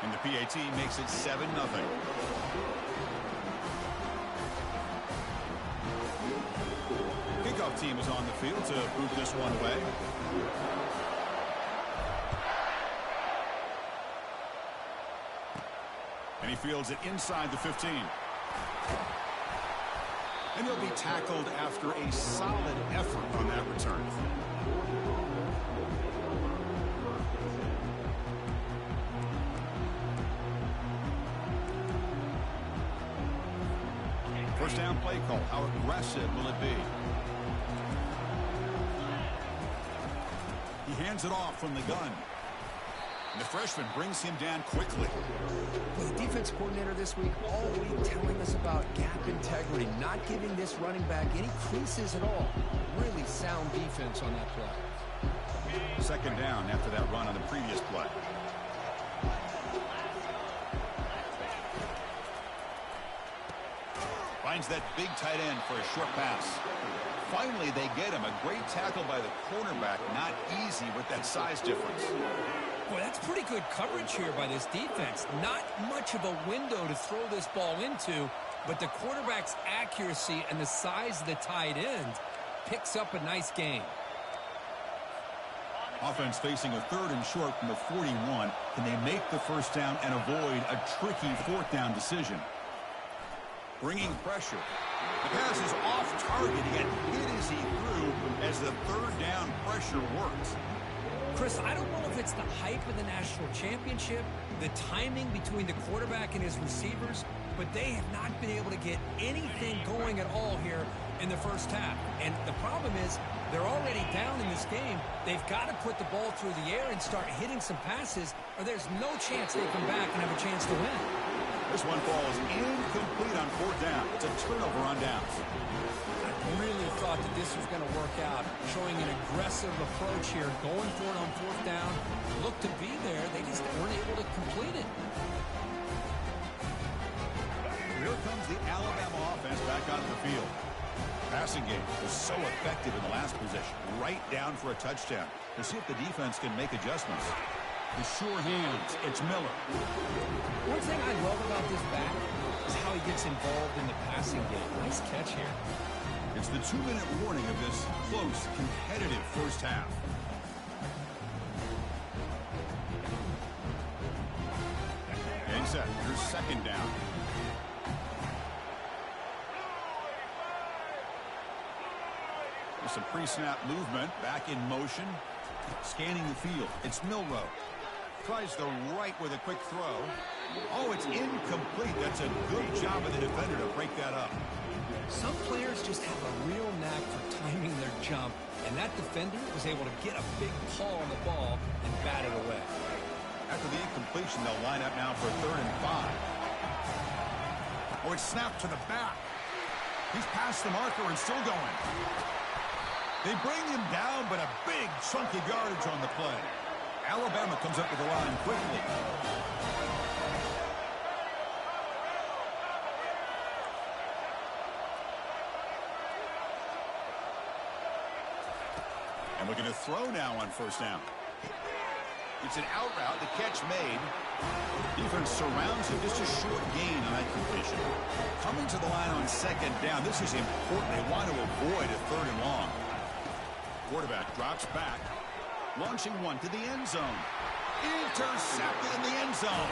And the PAT makes it 7-0. Kickoff team is on the field to boot this one away. And he fields it inside the 15. And he'll be tackled after a solid effort on that return. First down play call. How aggressive will it be? He hands it off from the gun. And the freshman brings him down quickly. Well, the defense coordinator this week all week telling us about gap integrity, not giving this running back any creases at all. Really sound defense on that play. Second down after that run on the previous play. Finds that big tight end for a short pass. Finally, they get him. A great tackle by the cornerback. Not easy with that size difference. Boy, that's pretty good coverage here by this defense. Not much of a window to throw this ball into, but the quarterback's accuracy and the size of the tight end picks up a nice gain. Offense facing a 3rd and short from the 41. Can they make the first down and avoid a tricky 4th down decision? Bringing pressure. The pass is off target. He got hit as he threw as the 3rd down pressure works. Chris, I don't know if it's the hype of the national championship, the timing between the quarterback and his receivers, but they have not been able to get anything going at all here in the first half. And the problem is they're already down in this game. They've got to put the ball through the air and start hitting some passes, or there's no chance they come back and have a chance to win. This one falls incomplete on 4th down. It's a turnover on downs. I really thought that this was going to work out, showing an aggressive approach here, going for it on 4th down. Looked to be there. They just weren't able to complete it. Here comes the Alabama offense back onto the field. Passing game was so effective in the last possession. Right down for a touchdown. To see if the defense can make adjustments. The sure hands, it's Miller. One thing I love about this back is how he gets involved in the passing game. Nice catch here. It's the 2-minute warning of this close, competitive first half. Getting set. Here's 2nd down. There's some pre-snap movement. Back in motion. Scanning the field. It's Milrow. Tries the right with a quick throw. Oh, it's incomplete. That's a good job of the defender to break that up. Some players just have a real knack for timing their jump, and that defender was able to get a big paw on the ball and bat it away. After the incompletion, they'll line up now for 3rd and 5. Oh, it's snapped to the back. He's past the marker and still going. They bring him down, but a big chunk of yardage on the play. Alabama comes up with the line quickly. And looking to throw now on 1st down. It's an out route. The catch made. Defense surrounds him. Just a short gain on that completion. Coming to the line on 2nd down. This is important. They want to avoid a 3rd and long. Quarterback drops back. Launching one to the end zone. Intercepted in the end zone.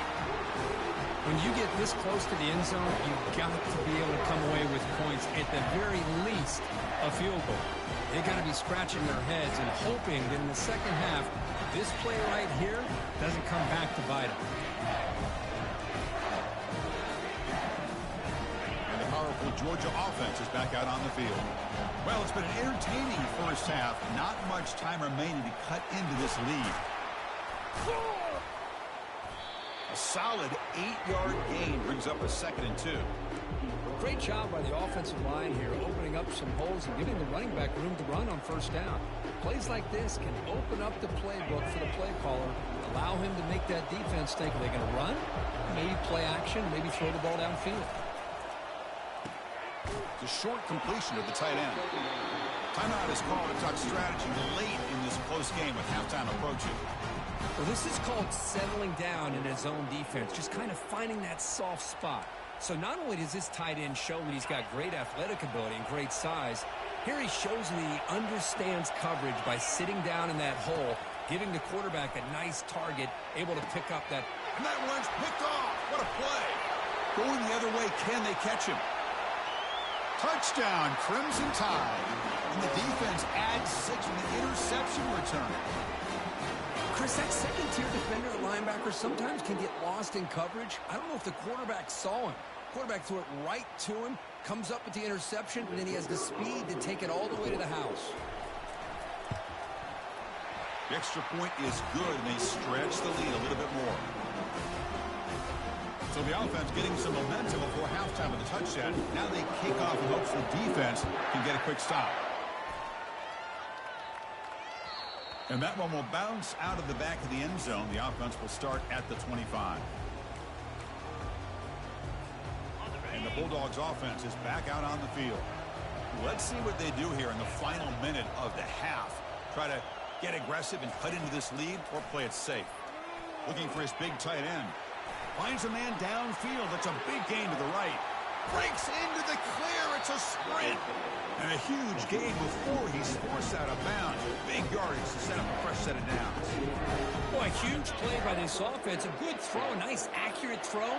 When you get this close to the end zone, you've got to be able to come away with points. At the very least, a field goal. They got to be scratching their heads and hoping that in the second half, this play right here doesn't come back to bite them. And the powerful Georgia offense is back out on the field. Well, it's been an entertaining first half. Not much time remaining to cut into this lead. A solid 8-yard gain brings up a 2nd and 2. Great job by the offensive line here, opening up some holes and giving the running back room to run on 1st down. Plays like this can open up the playbook for the play caller, allow him to make that defense think, are they going to run? Maybe play action, maybe throw the ball downfield. It's a short completion to the tight end. Timeout is called to talk strategy late in this close game with halftime approaching. Well, this is called settling down in his own defense, just kind of finding that soft spot. So not only does this tight end show that he's got great athletic ability and great size, here he shows that he understands coverage by sitting down in that hole, giving the quarterback a nice target, able to pick up that. And that one's picked off. What a play. Going the other way, can they catch him? Touchdown, Crimson Tide. And the defense adds 6 with the interception return. Chris, that second-tier defender, the linebacker, sometimes can get lost in coverage. I don't know if the quarterback saw him. Quarterback threw it right to him, comes up with the interception, and then he has the speed to take it all the way to the house. The extra point is good, and they stretch the lead a little bit more. So the offense getting some momentum before halftime with the touchdown. Now they kick off in hopes the defense can get a quick stop. And that one will bounce out of the back of the end zone. The offense will start at the 25. And the Bulldogs offense is back out on the field. Let's see what they do here in the final minute of the half. Try to get aggressive and cut into this lead or play it safe. Looking for his big tight end. Finds a man downfield. It's a big gain to the right. Breaks into the clear. It's a sprint. And a huge gain before he's forced out of bounds. Big yardage to set up a fresh set of downs. Boy, a huge play by this offense. A good throw, a nice accurate throw.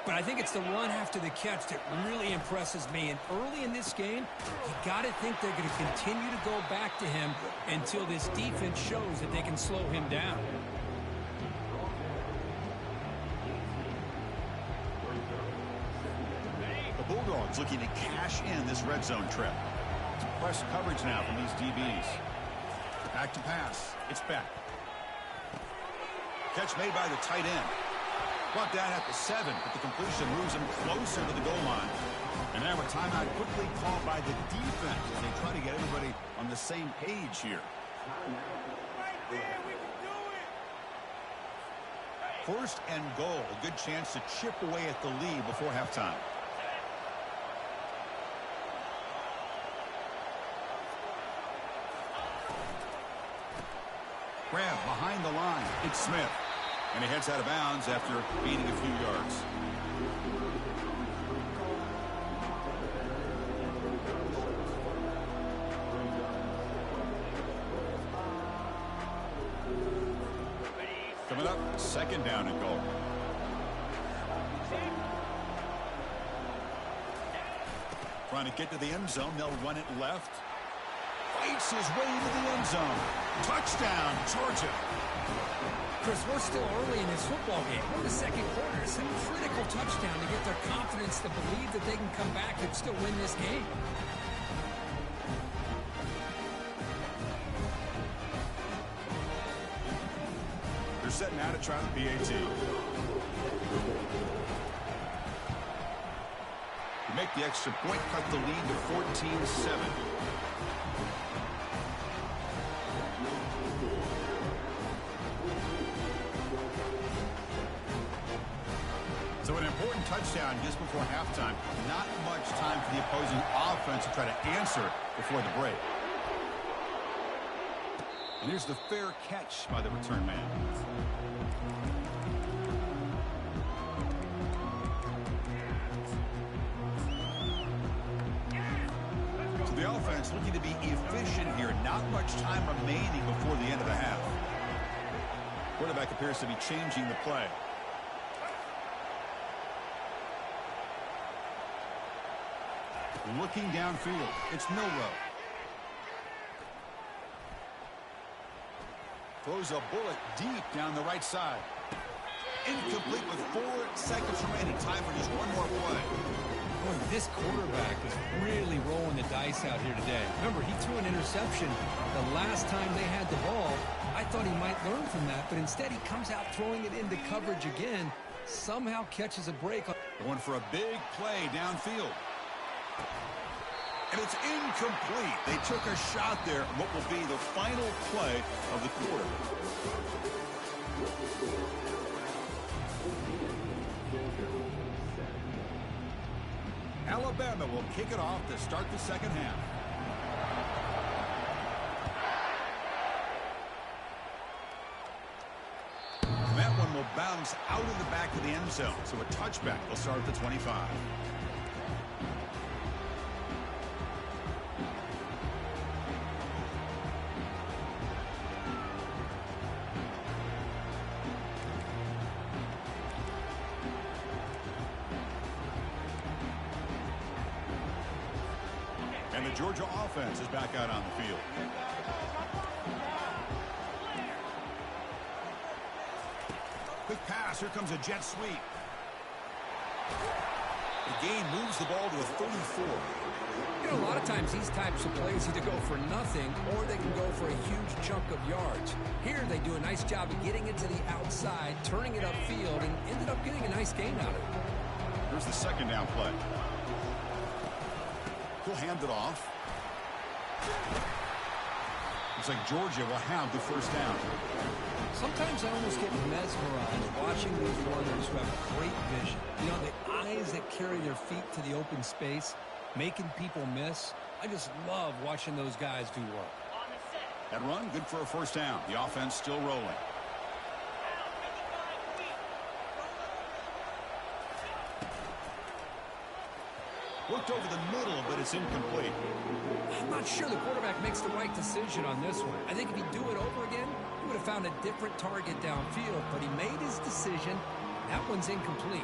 But I think it's the run after the catch that really impresses me. And early in this game, you got to think they're going to continue to go back to him until this defense shows that they can slow him down. The Bulldogs looking to cash in this red zone trip. It's press coverage now from these DBs. Back to pass. It's back. Catch made by the tight end. Brought down at the 7, but the completion moves him closer to the goal line. And now a timeout quickly called by the defense as they try to get everybody on the same page here. First and goal. A good chance to chip away at the lead before halftime. Grab behind the line. It's Smith. And he heads out of bounds after gaining a few yards. Coming up, second down and goal. Trying to get to the end zone. They'll run it left. Fights his way into the end zone. Touchdown, Georgia. Chris, we're still early in this football game. We're in the second quarter. It's a critical touchdown to get their confidence to believe that they can come back and still win this game. They're setting out to try the PAT. To make the extra point, cut the lead to 14-7. So an important touchdown just before halftime. Not much time for the opposing offense to try to answer before the break. And here's the fair catch by the return man. So the offense looking to be efficient here. Not much time remaining before the end of the half. Quarterback appears to be changing the play. Looking downfield. It's Milrow. Throws a bullet deep down the right side. Incomplete with 4 seconds remaining. Time for just one more play. Boy, this quarterback is really rolling the dice out here today. Remember, he threw an interception the last time they had the ball. I thought he might learn from that, but instead he comes out throwing it into coverage again. Somehow catches a break. Going for a big play downfield. And it's incomplete. They took a shot there on what will be the final play of the quarter. Alabama will kick it off to start the second half. belongs out of the back of the end zone. So a touchback will start at the 25. And the Georgia offense is back out on the field. Quick pass. Here comes a jet sweep. The game moves the ball to a 34. You know, a lot of times these types of plays either go for nothing or they can go for a huge chunk of yards. Here they do a nice job of getting it to the outside, turning it upfield, and ended up getting a nice gain out of it. Here's the second down play. He'll hand it off. Looks like Georgia will have the first down. Sometimes I almost get mesmerized watching these runners who have great vision. You know, the eyes that carry their feet to the open space, making people miss. I just love watching those guys do work. That run, good for a first down. The offense still rolling. Worked over the middle, but it's incomplete. I'm not sure the quarterback makes the right decision on this one. I think if he'd do it over again, he would have found a different target downfield, but he made his decision. That one's incomplete.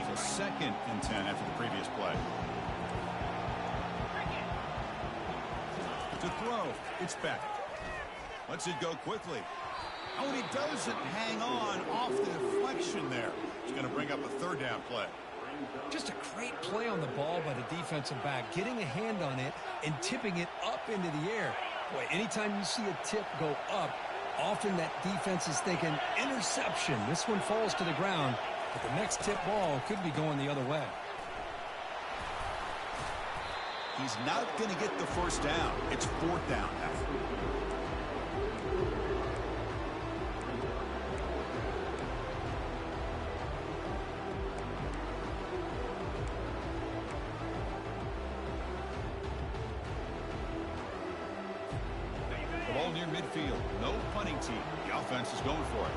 So 2nd and 10 after the previous play. To throw, it's back. Lets it go quickly. Oh, and he doesn't hang on off the deflection there. He's going to bring up a third down play. Just a great play on the ball by the defensive back, getting a hand on it and tipping it up into the air. Boy, anytime you see a tip go up, often that defense is thinking interception. This one falls to the ground, but the next tip ball could be going the other way. He's not going to get the first down. It's 4th down now. The ball near midfield. No punting team. The offense is going for it.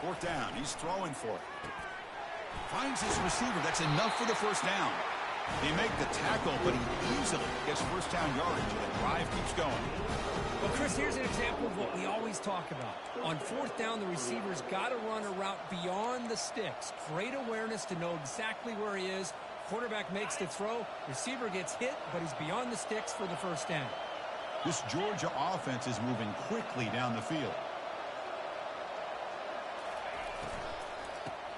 Fourth down. He's throwing for it. Finds his receiver. That's enough for the first down. They make the tackle, but he easily gets first down yardage, and the drive keeps going. Well, Chris, here's an example of what we always talk about. On 4th down, the receiver's got to run a route beyond the sticks. Great awareness to know exactly where he is. Quarterback makes the throw. Receiver gets hit, but he's beyond the sticks for the first down. This Georgia offense is moving quickly down the field.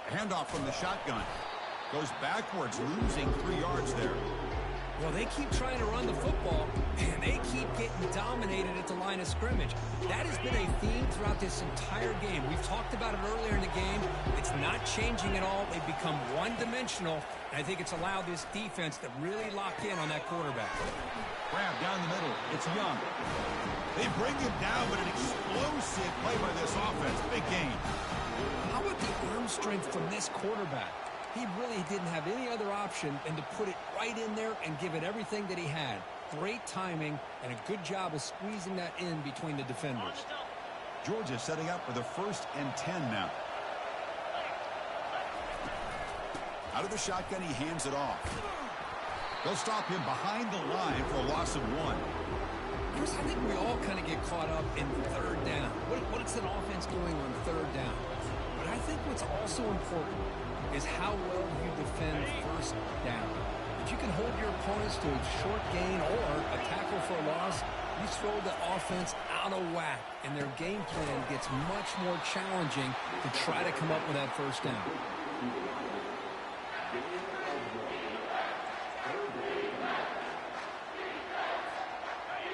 Handoff from the shotgun. Goes backwards, losing 3 yards there. Well, they keep trying to run the football, and they keep getting dominated at the line of scrimmage. That has been a theme throughout this entire game. We've talked about it earlier in the game. It's not changing at all. They've become one-dimensional, and I think it's allowed this defense to really lock in on that quarterback. Grab down the middle. It's Young. They bring him down, but an explosive play by this offense. Big gain. How about the arm strength from this quarterback? He really didn't have any other option than to put it right in there and give it everything that he had. Great timing and a good job of squeezing that in between the defenders. Georgia setting up for the 1st and 10 now. Out of the shotgun, he hands it off. They'll stop him behind the line for a loss of 1. Chris, I think we all kind of get caught up in 3rd down. What is an offense doing on 3rd down? But I think what's also important is how well you defend 1st down. If you can hold your opponents to a short gain or a tackle for a loss, you throw the offense out of whack, and their game plan gets much more challenging to try to come up with that first down.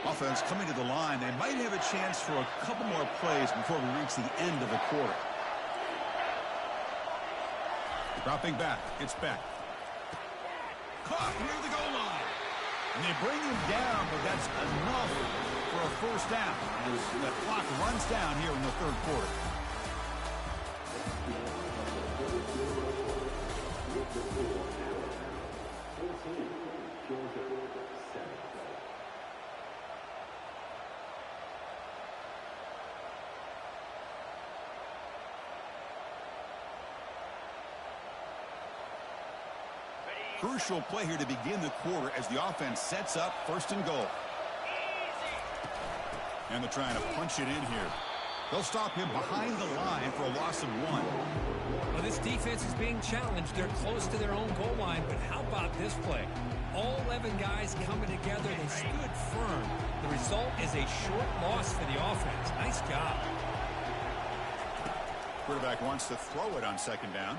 Offense coming to the line. They might have a chance for a couple more plays before we reach the end of the quarter. Dropping back. It's back. Caught near the goal line. And they bring him down, but that's enough for a first down. The clock runs down here in the 3rd quarter. Crucial play here to begin the quarter as the offense sets up 1st and goal. And they're trying to punch it in here. They'll stop him behind the line for a loss of 1. Well, this defense is being challenged. They're close to their own goal line, but how about this play? All 11 guys coming together. They stood firm. The result is a short loss for the offense. Nice job. Quarterback wants to throw it on 2nd down.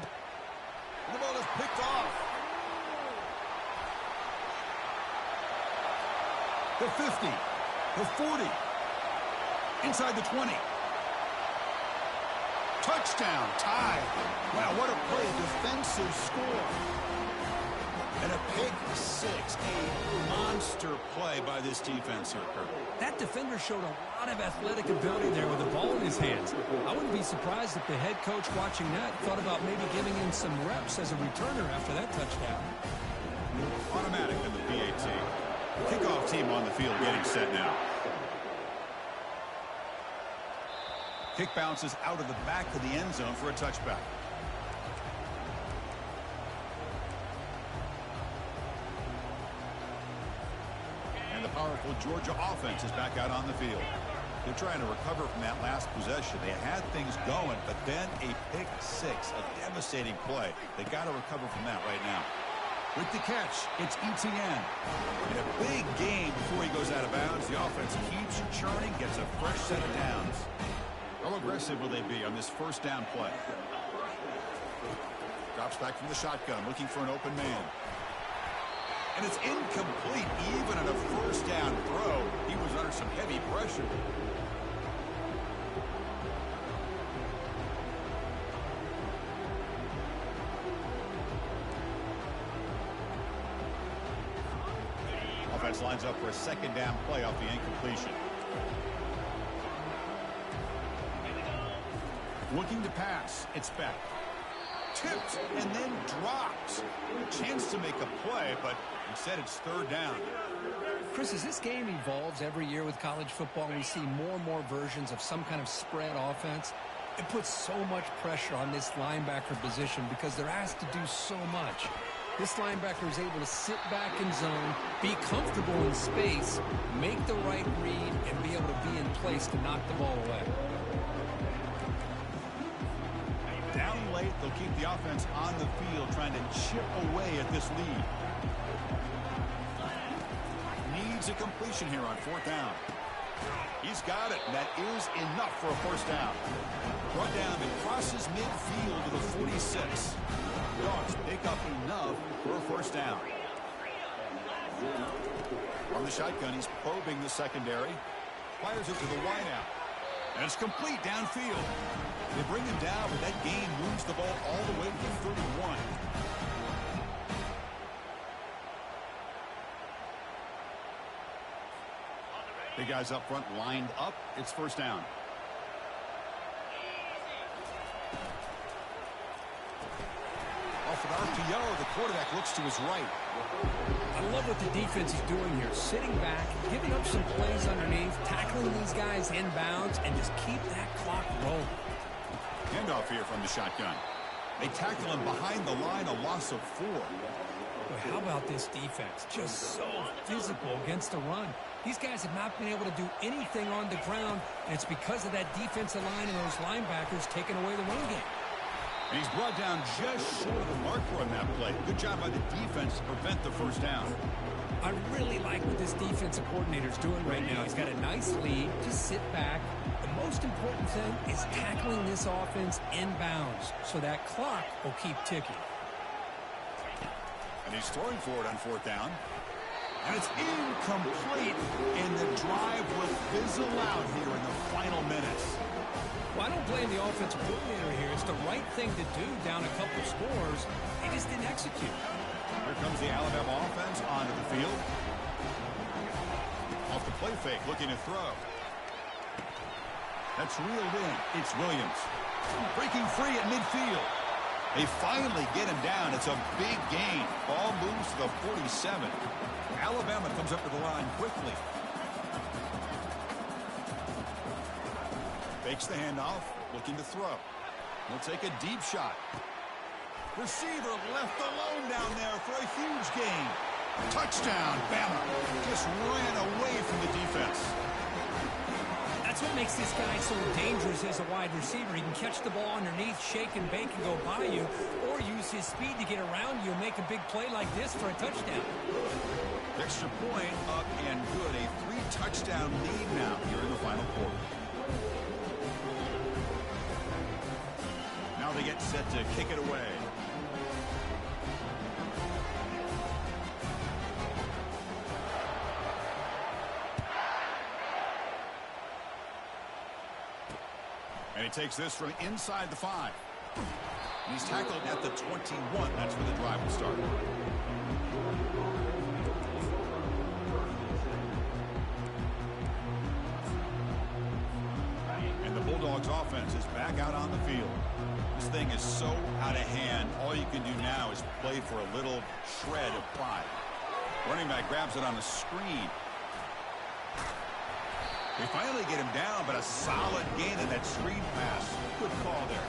And the ball is picked off. The 50, the 40, inside the 20. Touchdown, tie. Wow, what a play, defensive score. And a pick 6, a monster play by this defense here, Kirk. That defender showed a lot of athletic ability there with the ball in his hands. I wouldn't be surprised if the head coach watching that thought about maybe giving him some reps as a returner after that touchdown. Automatic in the PAT. Kickoff team on the field getting set now. Kick bounces out of the back of the end zone for a touchback. And the powerful Georgia offense is back out on the field. They're trying to recover from that last possession. They had things going, but then a pick 6, a devastating play. They got to recover from that right now. With the catch, it's Etienne. In a big game before he goes out of bounds, the offense keeps churning, gets a fresh set of downs. How aggressive will they be on this 1st down play? Drops back from the shotgun, looking for an open man. And it's incomplete, even on a 1st down throw. He was under some heavy pressure. Offense lines up for a 2nd down play off the incompletion. Looking to pass. It's back. Tipped and then drops. A chance to make a play, but instead it's 3rd down. Chris, as this game evolves every year with college football, we see more and more versions of some kind of spread offense. It puts so much pressure on this linebacker position because they're asked to do so much. This linebacker is able to sit back in zone, be comfortable in space, make the right read, and be able to be in place to knock the ball away. Down late, they'll keep the offense on the field, trying to chip away at this lead. Needs a completion here on 4th down. He's got it, and that is enough for a 1st down. Brought down and crosses midfield to the 46. Dogs pick up enough for a 1st down. From the shotgun, he's probing the secondary. Fires it to the wideout. And it's complete downfield. They bring him down, but that gain moves the ball all the way to the 31. The guys up front lined up. It's 1st down. Off an RPO, the quarterback looks to his right. I love what the defense is doing here. Sitting back, giving up some plays underneath, tackling these guys inbounds, and just keep that clock rolling. Handoff here from the shotgun. They tackle him behind the line, a loss of 4. Boy, how about this defense? Just so physical against the run. These guys have not been able to do anything on the ground, and it's because of that defensive line and those linebackers taking away the run game. And he's brought down just short of the marker on that play. Good job by the defense to prevent the 1st down. I really like what this defensive coordinator is doing right now. He's got a nice lead. Just sit back. The most important thing is tackling this offense inbounds so that clock will keep ticking. And he's throwing for it on 4th down. And it's incomplete, and the drive will fizzle out here in the final minutes. Well, I don't blame the offensive coordinator here. It's the right thing to do down a couple scores. They just didn't execute. Here comes the Alabama offense onto the field. Off the play fake, looking to throw. That's reeled in. It's Williams. Breaking free at midfield. They finally get him down. It's a big gain. Ball moves to the 47. Alabama comes up to the line quickly. Fakes the handoff, looking to throw. He'll take a deep shot. Receiver left alone down there for a huge gain. Touchdown, Bama. Just ran away from the defense. That's what makes this guy so dangerous as a wide receiver. He can catch the ball underneath, shake and bake and go by you, or use his speed to get around you and make a big play like this for a touchdown. Extra point up and good. A 3-touchdown lead now here in the final quarter. Now they get set to kick it away. And he takes this from inside the 5. And he's tackled at the 21. That's where the drive will start. And the Bulldogs offense is back out on the field. This thing is so out of hand. All you can do now is play for a little shred of pride. Running back grabs it on the screen. They finally get him down, but a solid gain in that screen pass. Good call there.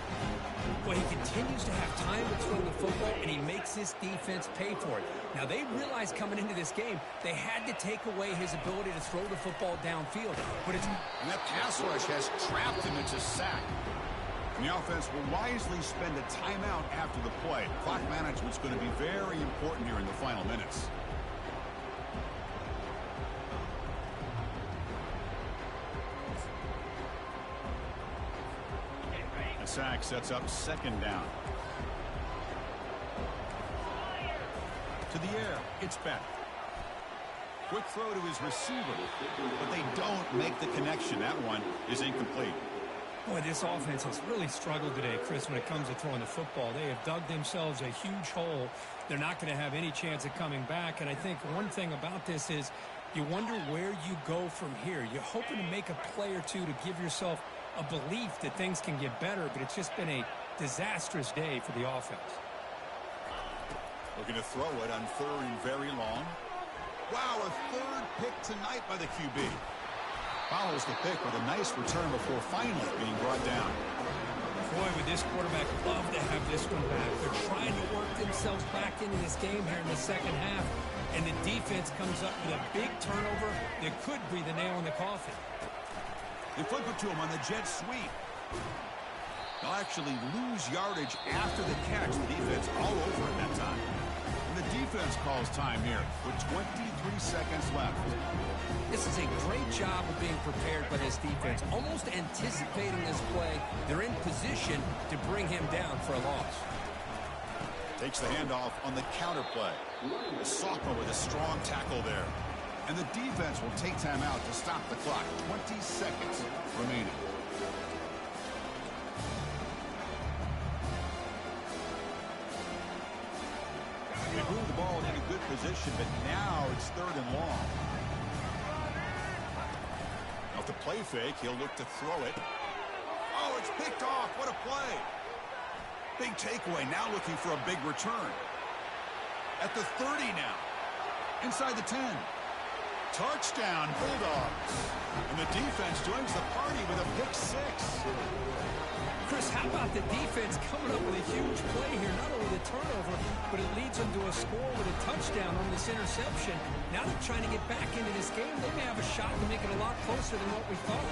Well, he continues to have time to throw the football, and he makes his defense pay for it. Now, they realized coming into this game, they had to take away his ability to throw the football downfield. But it's... And that pass rush has trapped him into sack. And the offense will wisely spend a timeout after the play. Clock management's going to be very important here in the final minutes. The sack sets up second down. To the air, it's back. Quick throw to his receiver, but they don't make the connection. That one is incomplete. Boy, this offense has really struggled today, Chris, when it comes to throwing the football. They have dug themselves a huge hole. They're not going to have any chance of coming back. And I think one thing about this is you wonder where you go from here. You're hoping to make a play or two to give yourself a belief that things can get better, but it's just been a disastrous day for the offense. Looking to throw it on third and very long. Wow, a third pick tonight by the QB. Follows the pick with a nice return before finally being brought down. Boy, would this quarterback love to have this one back. They're trying to work themselves back into this game here in the second half, and the defense comes up with a big turnover that could be the nail in the coffin. They flip it to him on the jet sweep. They'll actually lose yardage after the catch. The defense all over it that time. And the defense calls time here with 23 seconds left. This is a great job of being prepared by this defense, almost anticipating this play. They're in position to bring him down for a loss. Takes the handoff on the counter play. The sophomore with a strong tackle there. And the defense will take time out to stop the clock. 20 seconds remaining. They move the ball in a good position, but now it's third and long. Off the play fake, he'll look to throw it. Oh, it's picked off. What a play. Big takeaway, now looking for a big return. At the 30 now. Inside the 10. Touchdown, Bulldogs. And the defense joins the party with a pick 6. Chris, how about the defense coming up with a huge play here? Not only the turnover, but it leads them to a score with a touchdown on this interception. Now they're trying to get back into this game. They may have a shot to make it a lot closer than what we thought.